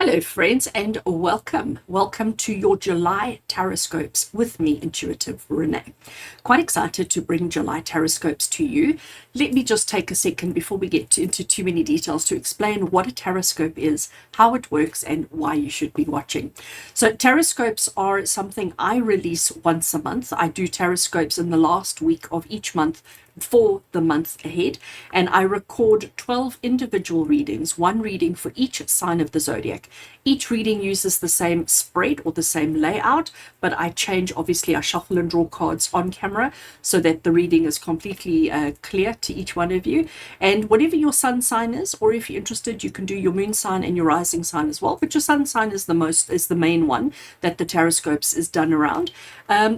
Hello, friends, and welcome. Welcome to your July Taroscopes with me, Intuitive Rene. Quite excited to bring July Taroscopes to you. Let me just take a second before we get into too many details to explain what a Taroscope is, how it works, and why you should be watching. So Taroscopes are something I release once a month. I do Taroscopes in the last week of each month for the month ahead, and I record 12 individual readings, one reading for each sign of the zodiac. Each reading uses the same spread or the same layout, but I change, obviously I shuffle and draw cards on camera so that the reading is completely clear to each one of you. And whatever your sun sign is, or if you're interested, you can do your moon sign and your rising sign as well, but your sun sign is the main one that the Taroscopes is done around.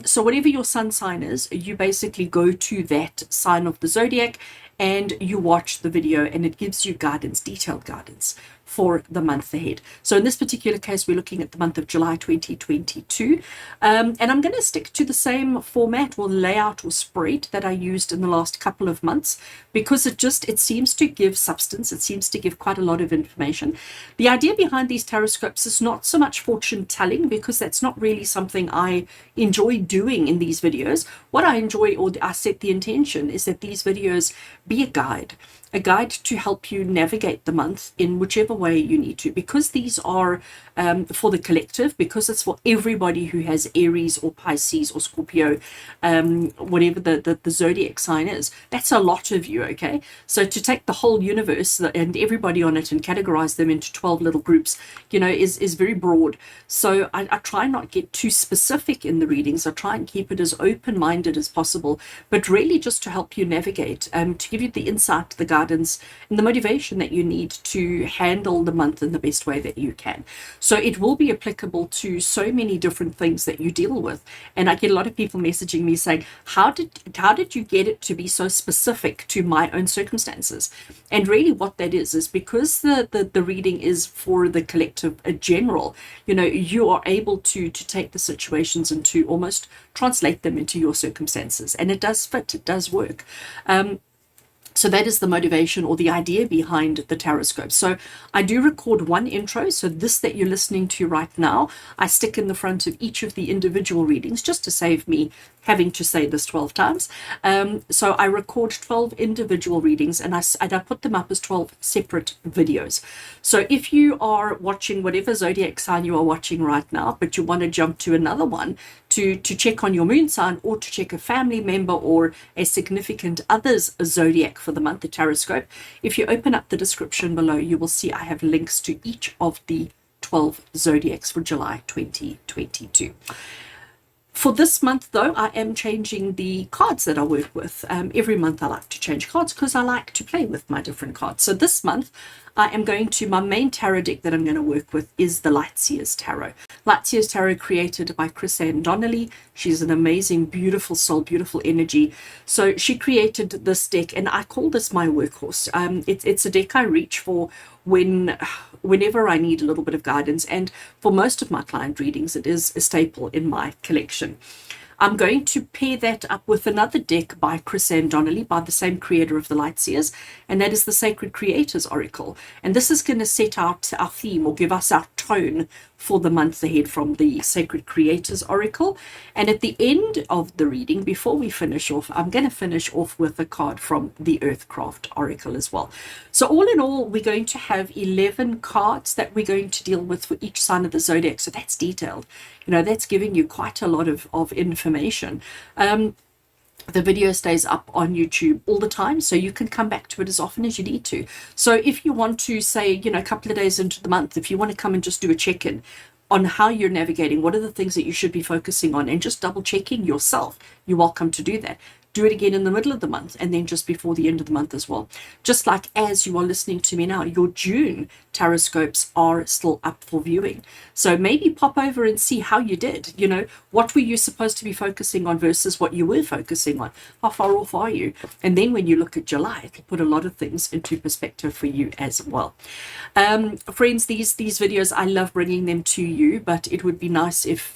So whatever your sun sign is, you basically go to that sign of the zodiac and you watch the video, and it gives you guidance, detailed guidance for the month ahead. So in this particular case, we're looking at the month of July 2022, and I'm going to stick to the same format or layout or spread that I used in the last couple of months, because it seems to give substance. It seems to give quite a lot of information. The idea behind these Taroscopes is not so much fortune telling, because that's not really something I enjoy doing in these videos. What I enjoy, or I set the intention, is that these videos be a guide to help you navigate the month in whichever way you need to, because these are for the collective, because it's for everybody who has Aries or Pisces or Scorpio, whatever the zodiac sign is. That's a lot of you, okay? So to take the whole universe and everybody on it and categorize them into 12 little groups, is very broad. So I try not get too specific in the readings. I try and keep it as open-minded as possible, but really just to help you navigate, to give you the insight, the guidance, and the motivation that you need to handle the month in the best way that you can. So it will be applicable to so many different things that you deal with. And I get a lot of people messaging me saying, how did you get it to be so specific to my own circumstances? And really what that is because the reading is for the collective, a general, you are able to take the situations and to almost translate them into your circumstances. And it does fit, it does work. So that is the motivation or the idea behind the Taroscope. So I do record one intro. So this that you're listening to right now, I stick in the front of each of the individual readings just to save me having to say this 12 times. So I record 12 individual readings, and I put them up as 12 separate videos. So if you are watching whatever zodiac sign you are watching right now, but you want to jump to another one to check on your moon sign, or to check a family member or a significant other's zodiac for the month, the Taroscope, if you open up the description below, you will see I have links to each of the 12 zodiacs for July 2022. For this month, though, I am changing the cards that I work with. Every month I like to change cards because I like to play with my different cards. So this month I am my main tarot deck that I'm going to work with is the Lightseers Tarot. Lightseers Tarot, created by Rene Donnelly. She's an amazing, beautiful soul, beautiful energy. So she created this deck, and I call this my workhorse. It's a deck I reach for whenever I need a little bit of guidance, and for most of my client readings it is a staple in my collection. I'm going to pair that up with another deck by Rene Donnelly, by the same creator of the Lightseers, and that is the Sacred Creators Oracle. And this is going to set out our theme, or give us our tone for the month ahead from the Sacred Creators Oracle. And at the end of the reading, before we finish off, I'm going to finish off with a card from the Earthcraft Oracle as well. So all in all, we're going to have 11 cards that we're going to deal with for each sign of the zodiac. So that's detailed. That's giving you quite a lot of information. The video stays up on YouTube all the time, so you can come back to it as often as you need to. So if you want to say, a couple of days into the month, if you want to come and just do a check-in on how you're navigating, what are the things that you should be focusing on, and just double checking yourself, you're welcome to do that. Do it again in the middle of the month, and then just before the end of the month as well. Just like as you are listening to me now, your June Taroscopes are still up for viewing. So maybe pop over and see how you did. What were you supposed to be focusing on versus what you were focusing on? How far off are you? And then when you look at July, it'll put a lot of things into perspective for you as well. Friends, these videos, I love bringing them to you, but it would be nice if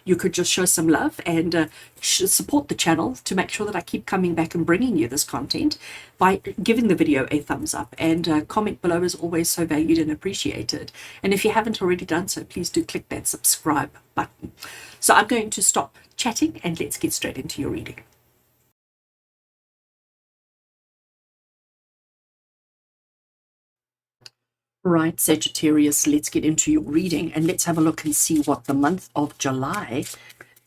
you could just show some love and support the channel to make sure that that I keep coming back and bringing you this content by giving the video a thumbs up, and comment below is always so valued and appreciated. And if you haven't already done so, please do click that subscribe button. So I'm going to stop chatting and let's get straight into your reading. Right, Sagittarius, let's get into your reading and let's have a look and see what the month of July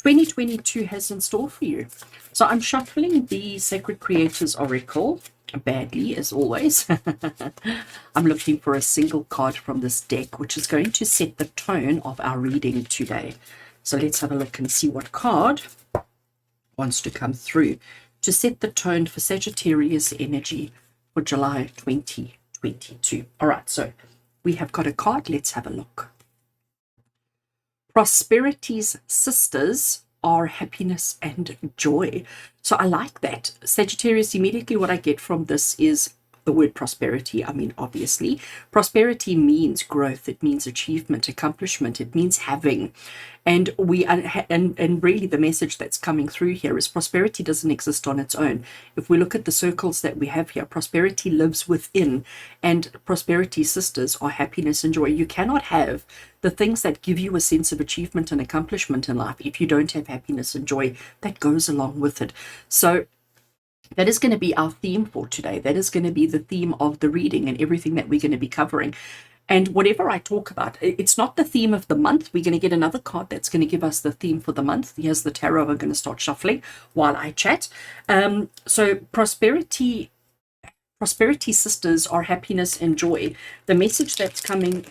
2022 has in store for you. So I'm shuffling the Sacred Creators Oracle, badly as always. I'm looking for a single card from this deck, which is going to set the tone of our reading today. So let's have a look and see what card wants to come through to set the tone for Sagittarius energy for July 2022. All right, so we have got a card. Let's have a look. Prosperity's sisters are happiness and joy. So I like that. Sagittarius, immediately what I get from this is the word prosperity. I mean, obviously, prosperity means growth. It means achievement, accomplishment. It means having. And and really the message that's coming through here is prosperity doesn't exist on its own. If we look at the circles that we have here, prosperity lives within, and prosperity sisters are happiness and joy. You cannot have the things that give you a sense of achievement and accomplishment in life if you don't have happiness and joy that goes along with it. So that is going to be our theme for today. That is going to be the theme of the reading and everything that we're going to be covering. And whatever I talk about, it's not the theme of the month. We're going to get another card that's going to give us the theme for the month. Here's the tarot. I'm going to start shuffling while I chat. So prosperity sisters are happiness and joy. The message that's coming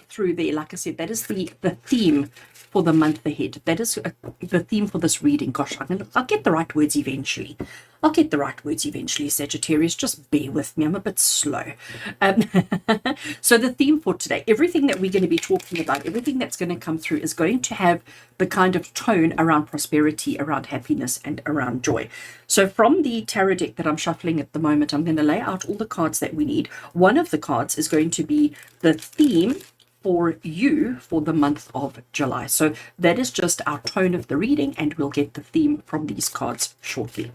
through there, like I said, that is the theme for the month ahead. That is the theme for this reading. Gosh, I'll get the right words eventually. Sagittarius. Just bear with me. I'm a bit slow. So the theme for today, everything that we're going to be talking about, everything that's going to come through is going to have the kind of tone around prosperity, around happiness, and around joy. So from the tarot deck that I'm shuffling at the moment, I'm going to lay out all the cards that we need. One of the cards is going to be the theme for you for the month of July. So that is just our tone of the reading, and we'll get the theme from these cards shortly.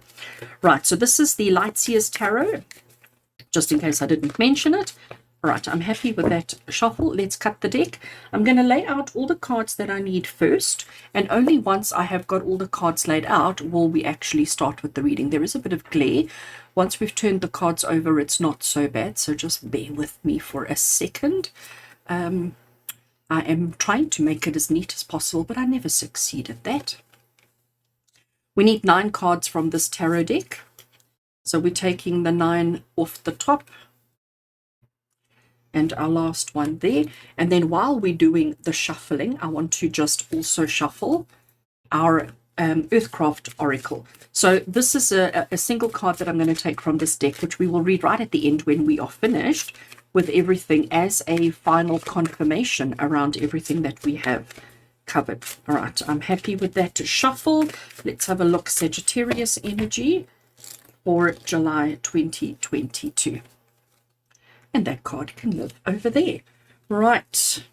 Right, so this is the Lightseer's Tarot, just in case I didn't mention it. Right, I'm happy with that shuffle. Let's cut the deck. I'm going to lay out all the cards that I need first, and only once I have got all the cards laid out will we actually start with the reading. There is a bit of glare. Once we've turned the cards over, it's not so bad, so just bear with me for a second. I am trying to make it as neat as possible, but I never succeed at that. We need 9 cards from this tarot deck. So we're taking the 9 off the top and our last one there. And then while we're doing the shuffling, I want to just also shuffle our Earthcraft Oracle. So this is a single card that I'm going to take from this deck, which we will read right at the end when we are finished with everything as a final confirmation around everything that we have covered. All right, I'm happy with that to shuffle. Let's have a look. Sagittarius energy for July 2022. And that card can live over there. Right.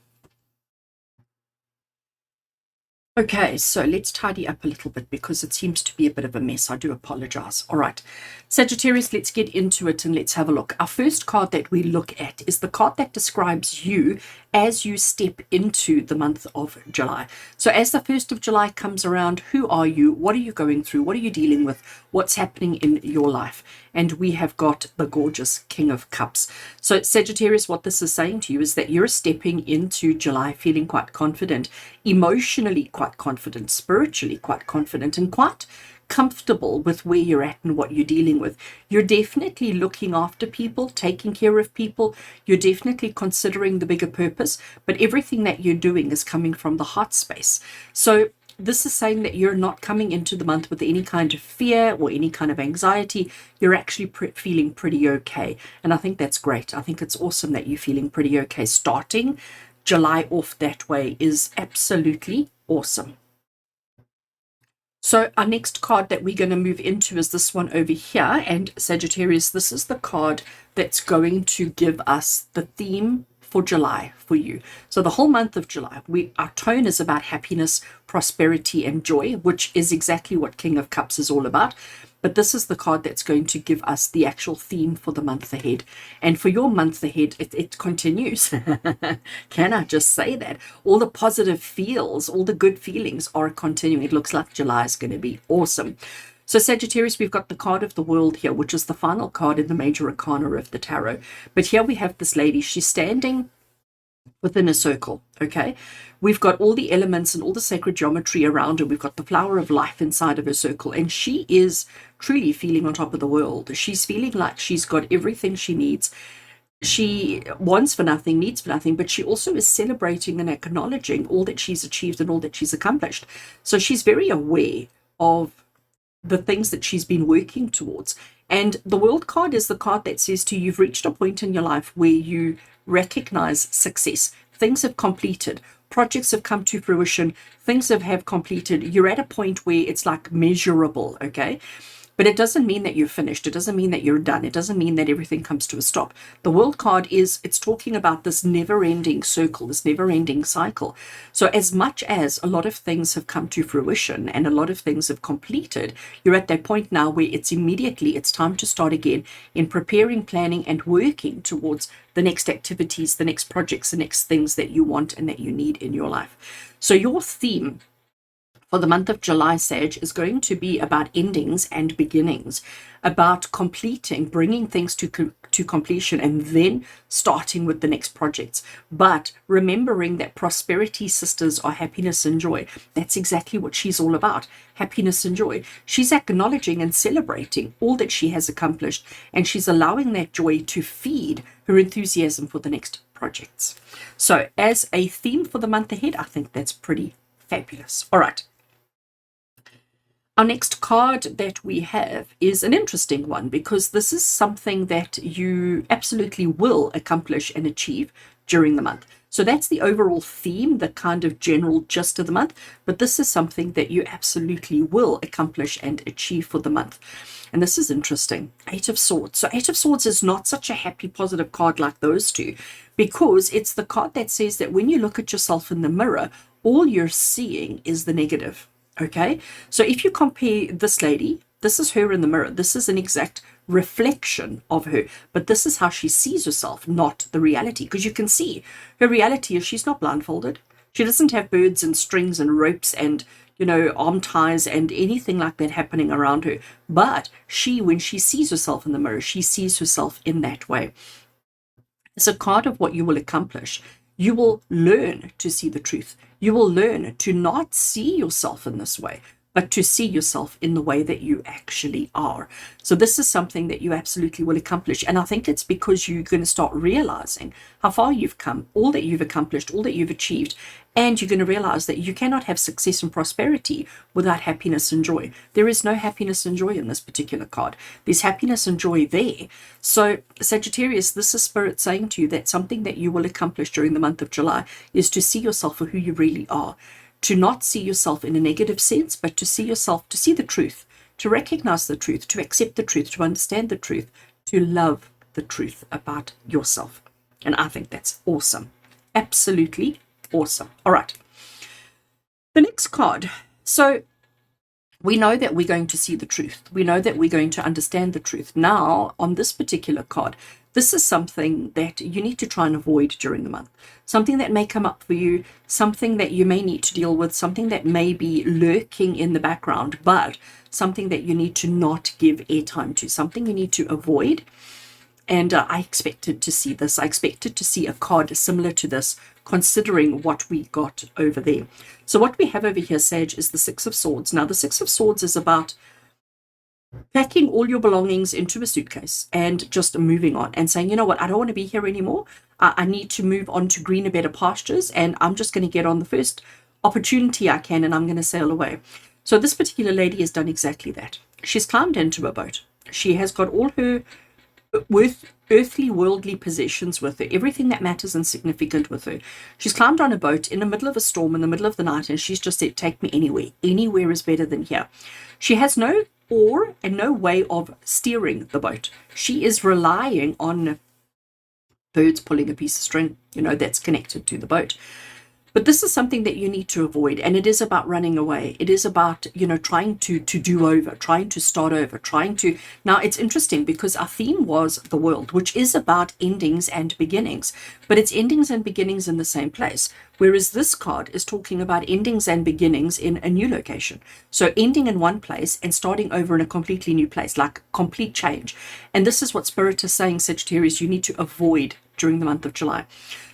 Okay, so let's tidy up a little bit because it seems to be a bit of a mess. I do apologize. All right, Sagittarius, let's get into it and let's have a look. Our first card that we look at is the card that describes you as you step into the month of July. So as the 1st of July comes around, who are you? What are you going through? What are you dealing with? What's happening in your life? And we have got the gorgeous King of Cups. So Sagittarius, what this is saying to you is that you're stepping into July feeling quite confident, emotionally quite confident, spiritually quite confident, and quite comfortable with where you're at and what you're dealing with. You're definitely looking after people, taking care of people. You're definitely considering the bigger purpose, but everything that you're doing is coming from the heart space. So this is saying that you're not coming into the month with any kind of fear or any kind of anxiety. You're actually feeling pretty okay. And I think that's great. I think it's awesome that you're feeling pretty okay. Starting July off that way is absolutely awesome. So our next card that we're going to move into is this one over here. And Sagittarius, this is the card that's going to give us the theme for July for you. So the whole month of July, our tone is about happiness, prosperity, and joy, which is exactly what King of Cups is all about. But this is the card that's going to give us the actual theme for the month ahead. And for your month ahead, it continues. Can I just say that? All the positive feels, all the good feelings are continuing. It looks like July is going to be awesome. So Sagittarius, we've got the card of the world here, which is the final card in the major arcana of the tarot. But here we have this lady. She's standing within a circle, okay? We've got all the elements and all the sacred geometry around her. We've got the flower of life inside of her circle, and she is truly feeling on top of the world. She's feeling like she's got everything she needs. She wants for nothing, needs for nothing, but she also is celebrating and acknowledging all that she's achieved and all that she's accomplished. So she's very aware of the things that she's been working towards. And the world card is the card that says to you, you've reached a point in your life where you recognize success. Things have completed. Projects have come to fruition. Things have completed. You're at a point where it's like measurable, okay? But it doesn't mean that you're finished. It doesn't mean that you're done. It doesn't mean that everything comes to a stop. The world card it's talking about this never-ending circle, this never-ending cycle. So as much as a lot of things have come to fruition and a lot of things have completed, you're at that point now where it's time to start again in preparing, planning, and working towards the next activities, the next projects, the next things that you want and that you need in your life. So your theme for the month of July, Sag, is going to be about endings and beginnings, about completing, bringing things to completion, and then starting with the next projects. But remembering that prosperity, sisters, are happiness and joy. That's exactly what she's all about, happiness and joy. She's acknowledging and celebrating all that she has accomplished, and she's allowing that joy to feed her enthusiasm for the next projects. So as a theme for the month ahead, I think that's pretty fabulous. All right. Our next card that we have is an interesting one, because this is something that you absolutely will accomplish and achieve during the month. So that's the overall theme, the kind of general gist of the month, but this is something that you absolutely will accomplish and achieve for the month. And this is interesting. 8 of Swords. So 8 of Swords is not such a happy, positive card like those two, because it's the card that says that when you look at yourself in the mirror, all you're seeing is the negative. Okay, so if you compare this lady, this is her in the mirror. This is an exact reflection of her, but this is how she sees herself, not the reality, because you can see her reality is she's not blindfolded. She doesn't have birds and strings and ropes and, arm ties and anything like that happening around her. But when she sees herself in the mirror, she sees herself in that way. It's a card of what you will accomplish. You will learn to see the truth. You will learn to not see yourself in this way, but to see yourself in the way that you actually are. So this is something that you absolutely will accomplish. And I think it's because you're going to start realizing how far you've come, all that you've accomplished, all that you've achieved. And you're going to realize that you cannot have success and prosperity without happiness and joy. There is no happiness and joy in this particular card. There's happiness and joy there. So Sagittarius, this is Spirit saying to you that something that you will accomplish during the month of July is to see yourself for who you really are. To not see yourself in a negative sense, but to see yourself, to see the truth, to recognize the truth, to accept the truth, to understand the truth, to love the truth about yourself. And I think that's awesome. Absolutely awesome. All right. The next card. So we know that we're going to see the truth. We know that we're going to understand the truth. Now, on this particular card, this is something that you need to try and avoid during the month. Something that may come up for you, something that you may need to deal with, something that may be lurking in the background, but something that you need to not give airtime to, something you need to avoid. And I expected to see this. I expected to see a card similar to this, considering what we got over there. So what we have over here, Sag, is the 6 of Swords. Now, the 6 of Swords is about packing all your belongings into a suitcase and just moving on and saying, you know what, I don't want to be here anymore. I need to move on to greener, better pastures, and I'm just going to get on the first opportunity I can, and I'm going to sail away. So this particular lady has done exactly that. She's climbed into a boat. She has got all her earthly, worldly possessions with her, everything that matters and significant with her. She's climbed on a boat in the middle of a storm, in the middle of the night, and she's just said, take me anywhere. Anywhere is better than here. She has no oar and no way of steering the boat. She is relying on birds pulling a piece of string, that's connected to the boat. But this is something that you need to avoid, and it is about running away. It is about, trying to do over, trying to start over, trying to. Now, it's interesting because our theme was the world, which is about endings and beginnings, but it's endings and beginnings in the same place. Whereas this card is talking about endings and beginnings in a new location. So ending in one place and starting over in a completely new place, like complete change. And this is what Spirit is saying, Sagittarius, you need to avoid during the month of July.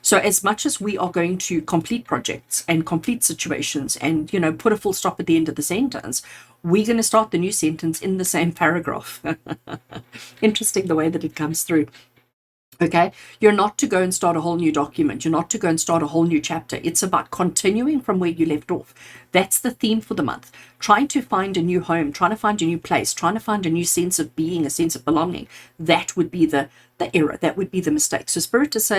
So as much as we are going to complete projects and complete situations and, put a full stop at the end of the sentence, we're going to start the new sentence in the same paragraph. Interesting the way that it comes through. Okay, you're not to go and start a whole new document. You're not to go and start a whole new chapter. It's about continuing from where you left off. That's the theme for the month. Trying to find a new home, trying to find a new place, trying to find a new sense of being, a sense of belonging. That would be the error. That would be the mistake. So Spirit is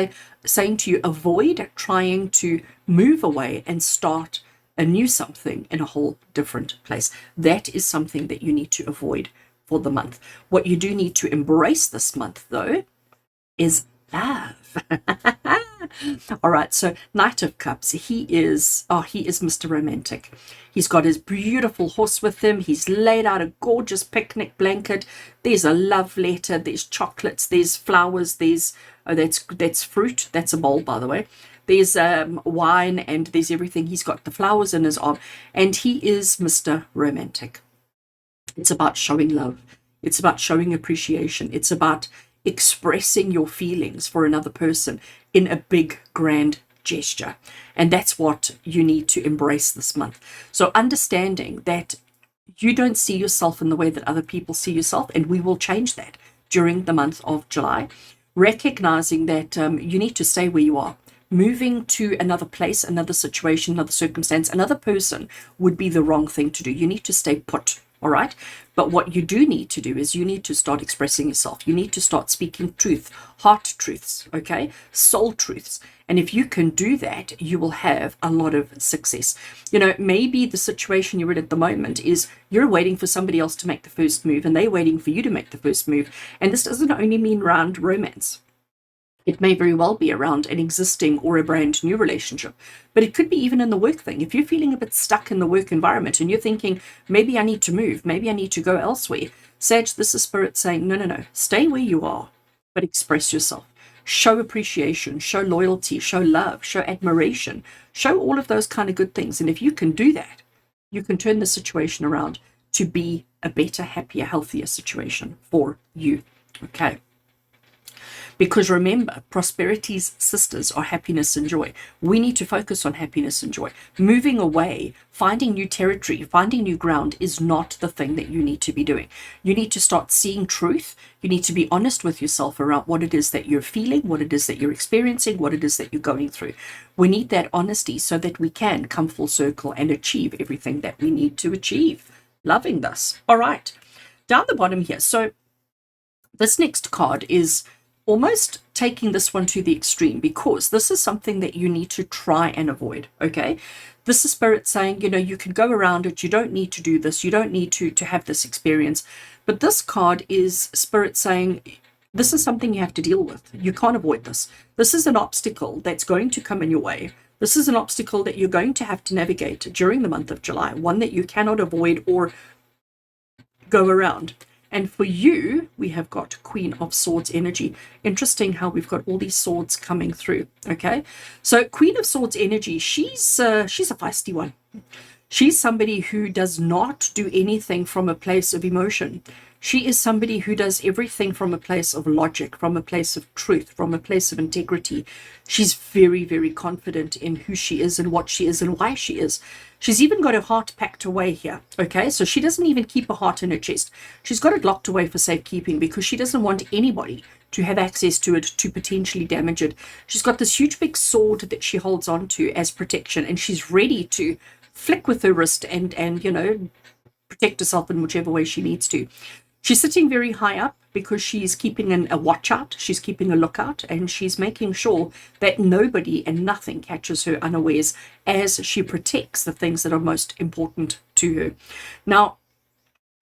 saying to you, avoid trying to move away and start a new something in a whole different place. That is something that you need to avoid for the month. What you do need to embrace this month, though, is love. All right, so Knight of Cups, he is Mr. Romantic. He's got his beautiful horse with him. He's laid out a gorgeous picnic blanket. There's a love letter. There's chocolates. There's flowers. That's fruit. That's a bowl, by the way. There's wine, and there's everything. He's got the flowers in his arm, and he is Mr. Romantic. It's about showing love. It's about showing appreciation. It's about expressing your feelings for another person in a big, grand gesture. And that's what you need to embrace this month. So understanding that you don't see yourself in the way that other people see yourself, and we will change that during the month of July. Recognizing that you need to stay where you are. Moving to another place, another situation, another circumstance, another person would be the wrong thing to do. You need to stay put. All right. But what you do need to do is you need to start expressing yourself. You need to start speaking truth, heart truths, okay, soul truths. And if you can do that, you will have a lot of success. Maybe the situation you're in at the moment is you're waiting for somebody else to make the first move, and they're waiting for you to make the first move. And this doesn't only mean around romance. It may very well be around an existing or a brand new relationship, but it could be even in the work thing. If you're feeling a bit stuck in the work environment and you're thinking, maybe I need to move, maybe I need to go elsewhere, Sag, this is Spirit saying, no, stay where you are, but express yourself. Show appreciation, show loyalty, show love, show admiration, show all of those kind of good things. And if you can do that, you can turn the situation around to be a better, happier, healthier situation for you. Okay. Because remember, prosperity's sisters are happiness and joy. We need to focus on happiness and joy. Moving away, finding new territory, finding new ground is not the thing that you need to be doing. You need to start seeing truth. You need to be honest with yourself around what it is that you're feeling, what it is that you're experiencing, what it is that you're going through. We need that honesty so that we can come full circle and achieve everything that we need to achieve. Loving this. All right. Down the bottom here. So this next card is almost taking this one to the extreme, because this is something that you need to try and avoid. Okay, this is Spirit saying, you can go around it. You don't need to do this. You don't need to have this experience. But this card is Spirit saying, this is something you have to deal with. You can't avoid this. This is an obstacle that's going to come in your way. This is an obstacle that you're going to have to navigate during the month of July, one that you cannot avoid or go around. And for you, we have got Queen of Swords energy. Interesting how we've got all these swords coming through. Okay, so Queen of Swords energy, she's a feisty one. She's somebody who does not do anything from a place of emotion. She is somebody who does everything from a place of logic, from a place of truth, from a place of integrity. She's very, very confident in who she is and what she is and why she is. She's even got her heart packed away here. Okay, so she doesn't even keep her heart in her chest. She's got it locked away for safekeeping because she doesn't want anybody to have access to it, to potentially damage it. She's got this huge big sword that she holds on to as protection, and she's ready to flick with her wrist and protect herself in whichever way she needs to. She's sitting very high up because she's keeping a watch out, she's keeping a lookout, and she's making sure that nobody and nothing catches her unawares as she protects the things that are most important to her. Now,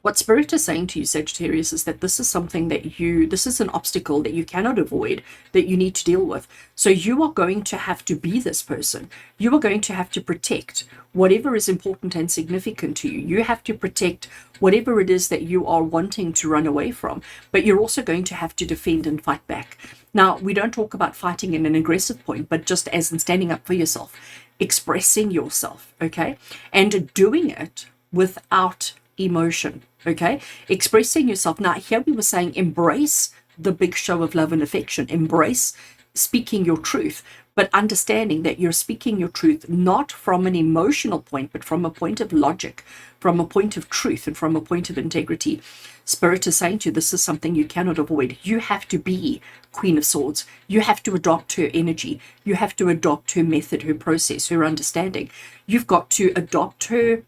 What Spirit is saying to you, Sagittarius, is that this is something that this is an obstacle that you cannot avoid, that you need to deal with. So you are going to have to be this person. You are going to have to protect whatever is important and significant to you. You have to protect whatever it is that you are wanting to run away from, but you're also going to have to defend and fight back. Now, we don't talk about fighting in an aggressive point, but just as in standing up for yourself, expressing yourself, okay? And doing it without emotion, okay? Expressing yourself. Now, here we were saying embrace the big show of love and affection, embrace speaking your truth, but understanding that you're speaking your truth not from an emotional point, but from a point of logic, from a point of truth, and from a point of integrity. Spirit is saying to you, this is something you cannot avoid. You have to be Queen of Swords. You have to adopt her energy. You have to adopt her method, her process, her understanding. You've got to adopt her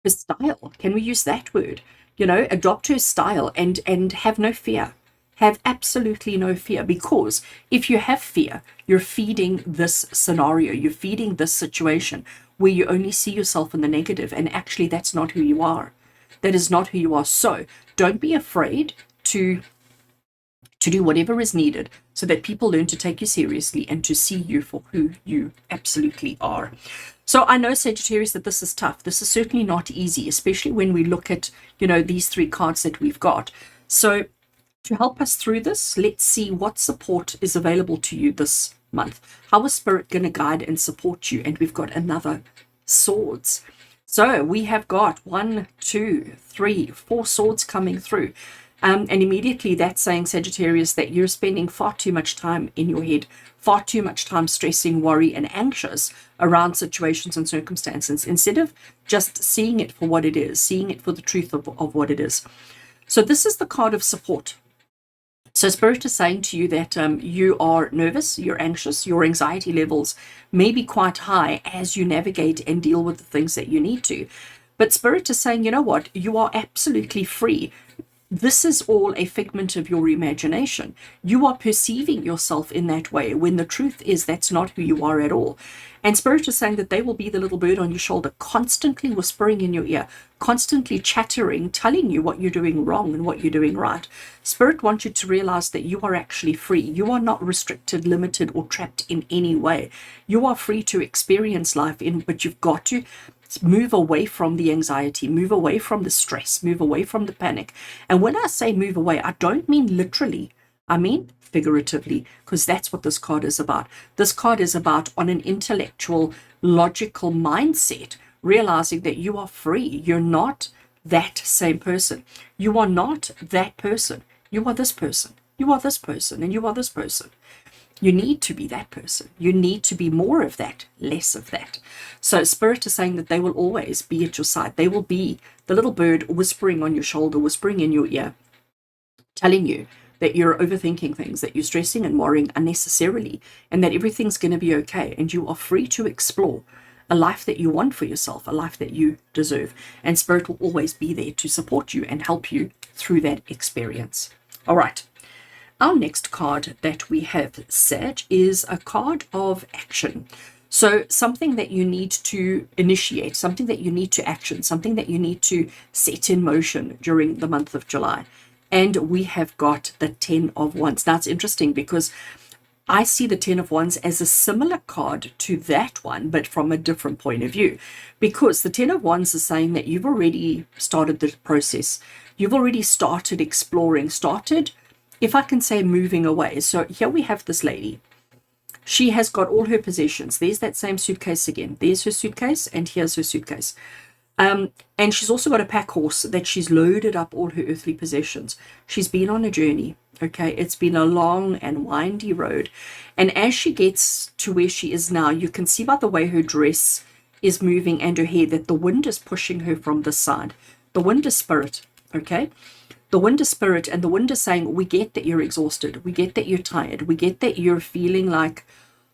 style. Can we use that word? Adopt her style and have no fear. Have absolutely no fear, because if you have fear, you're feeding this scenario, you're feeding this situation where you only see yourself in the negative, and actually that's not who you are. That is not who you are. So don't be afraid to do whatever is needed so that people learn to take you seriously and to see you for who you absolutely are. So I know, Sagittarius, that this is tough. This is certainly not easy, especially when we look at, these 3 cards that we've got. So to help us through this, let's see what support is available to you this month. How is Spirit going to guide and support you? And we've got another swords. So we have got 1, 2, 3, 4 swords coming through. And immediately that's saying, Sagittarius, that you're spending far too much time in your head, far too much time stressing, worry, and anxious around situations and circumstances, instead of just seeing it for what it is, seeing it for the truth of what it is. So this is the card of support. So Spirit is saying to you that you are nervous, you're anxious, your anxiety levels may be quite high as you navigate and deal with the things that you need to. But Spirit is saying, you know what, you are absolutely free. This is all a figment of your imagination. You are perceiving yourself in that way when the truth is that's not who you are at all. And Spirit is saying that they will be the little bird on your shoulder, constantly whispering in your ear, constantly chattering, telling you what you're doing wrong and what you're doing right. Spirit wants you to realize that you are actually free. You are not restricted, limited, or trapped in any way. You are free to experience life, but you've got to move away from the anxiety, move away from the stress, move away from the panic. And when I say move away, I don't mean literally, I mean figuratively, because that's what this card is about. This card is about, on an intellectual, logical mindset, realizing that you are free. You're not that same person. You are not that person. You are this person. You are this person, and you are this person. You need to be that person. You need to be more of that, less of that. So Spirit is saying that they will always be at your side. They will be the little bird whispering on your shoulder, whispering in your ear, telling you that you're overthinking things, that you're stressing and worrying unnecessarily, and that everything's going to be okay. And you are free to explore a life that you want for yourself, a life that you deserve. And Spirit will always be there to support you and help you through that experience. All right. Our next card that we have, Sag, is a card of action. So something that you need to initiate, something that you need to action, something that you need to set in motion during the month of July. And we have got the 10 of Wands. Now, it's interesting because I see the 10 of Wands as a similar card to that one, but from a different point of view. Because the 10 of Wands is saying that you've already started the process. You've already started exploring, if I can say, moving away. So here we have this lady. She has got all her possessions. There's that same suitcase again. There's her suitcase, and here's her suitcase. And she's also got a pack horse that she's loaded up all her earthly possessions. She's been on a journey, okay? It's been a long and windy road. And as she gets to where she is now, you can see by the way her dress is moving and her hair that the wind is pushing her from this side. The wind is Spirit, okay? The wind is Spirit, and the wind is saying, we get that you're exhausted. We get that you're tired. We get that you're feeling like,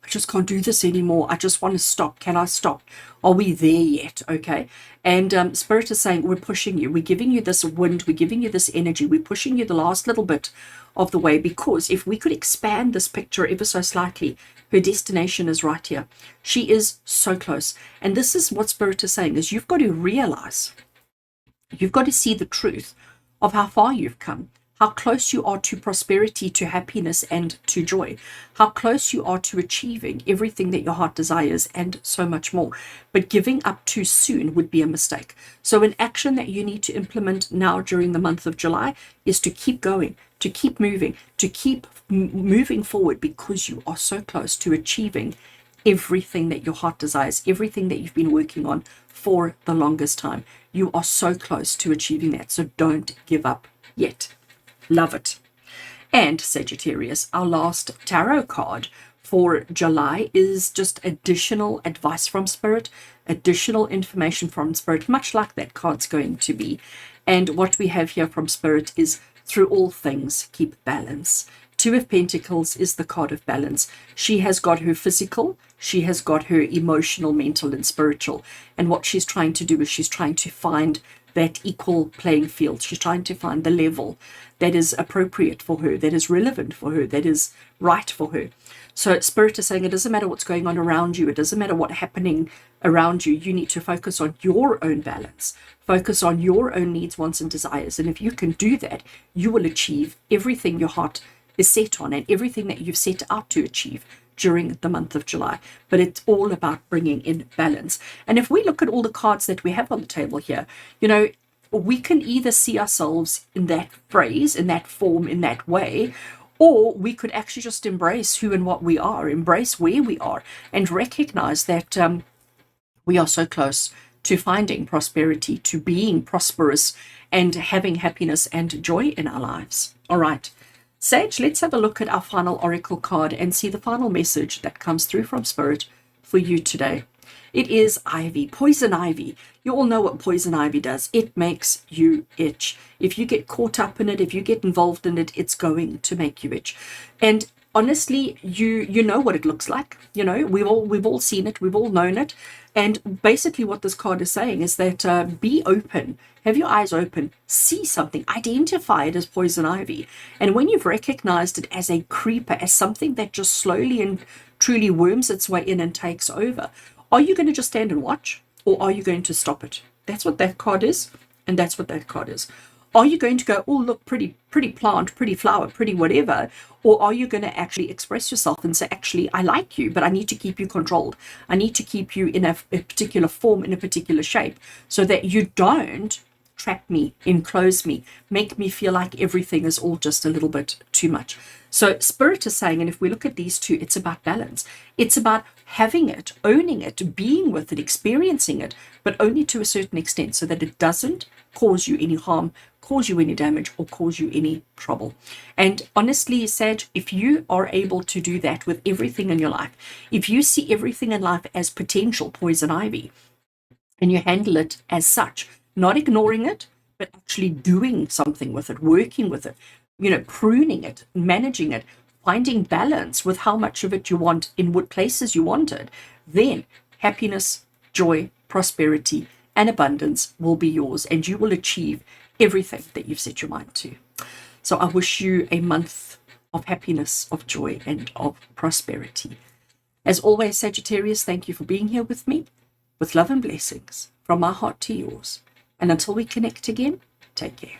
I just can't do this anymore. I just want to stop. Can I stop? Are we there yet? Okay. And Spirit is saying, we're pushing you. We're giving you this wind. We're giving you this energy. We're pushing you the last little bit of the way, because if we could expand this picture ever so slightly, her destination is right here. She is so close. And this is what Spirit is saying, is you've got to realize You've got to see the truth of how far you've come, how close you are to prosperity, to happiness, and to joy, how close you are to achieving everything that your heart desires, and so much more. But giving up too soon would be a mistake. So an action that you need to implement now during the month of July is to keep going, to keep moving, to keep moving forward, because you are so close to achieving everything that your heart desires, everything that you've been working on for the longest time. You are so close to achieving that. So don't give up yet. Love it. And Sagittarius, our last tarot card for July is just additional advice from Spirit, additional information from Spirit, much like that card's going to be. And what we have here from Spirit is, through all things, keep balance. Two of Pentacles is the card of balance. She has got her physical, she has got her emotional, mental, and spiritual. And what she's trying to do is she's trying to find that equal playing field. She's trying to find the level that is appropriate for her, that is relevant for her, that is right for her. So Spirit is saying it doesn't matter what's going on around you. It doesn't matter what's happening around you. You need to focus on your own balance. Focus on your own needs, wants, and desires. And if you can do that, you will achieve everything your heart is set on and everything that you've set out to achieve during the month of July. But it's all about bringing in balance. And if we look at all the cards that we have on the table here, you know, we can either see ourselves in that phrase, in that form, in that way, or we could actually just embrace who and what we are, embrace where we are, and recognize that we are so close to finding prosperity, to being prosperous, and having happiness and joy in our lives. All right. Sage, let's have a look at our final oracle card and see the final message that comes through from Spirit for you today. It is ivy, poison ivy. You all know what poison ivy does. It makes you itch. If you get caught up in it, if you get involved in it, it's going to make you itch. And honestly, you know what it looks like. You know, we've all seen it, we've all known it. And basically what this card is saying is that be open, have your eyes open, see something, identify it as poison ivy. And when you've recognized it as a creeper, as something that just slowly and truly worms its way in and takes over, are you going to just stand and watch, or are you going to stop it? That's what that card is, and that's what that card is. Are you going to go, oh, look, pretty plant, pretty flower, pretty whatever? Or are you going to actually express yourself and say, actually, I like you, but I need to keep you controlled. I need to keep you in a particular form, in a particular shape, so that you don't trap me, enclose me, make me feel like everything is all just a little bit too much. So Spirit is saying, and if we look at these two, it's about balance. It's about having it, owning it, being with it, experiencing it, but only to a certain extent, so that it doesn't cause you any harm, cause you any damage, or cause you any trouble. And honestly, Sag, if you are able to do that with everything in your life, if you see everything in life as potential poison ivy, and you handle it as such, not ignoring it, but actually doing something with it, working with it, you know, pruning it, managing it, finding balance with how much of it you want, in what places you want it, then happiness, joy, prosperity, and abundance will be yours, and you will achieve everything that you've set your mind to. So I wish you a month of happiness, of joy, and of prosperity. As always, Sagittarius, thank you for being here with me. With love and blessings from my heart to yours. And until we connect again, take care.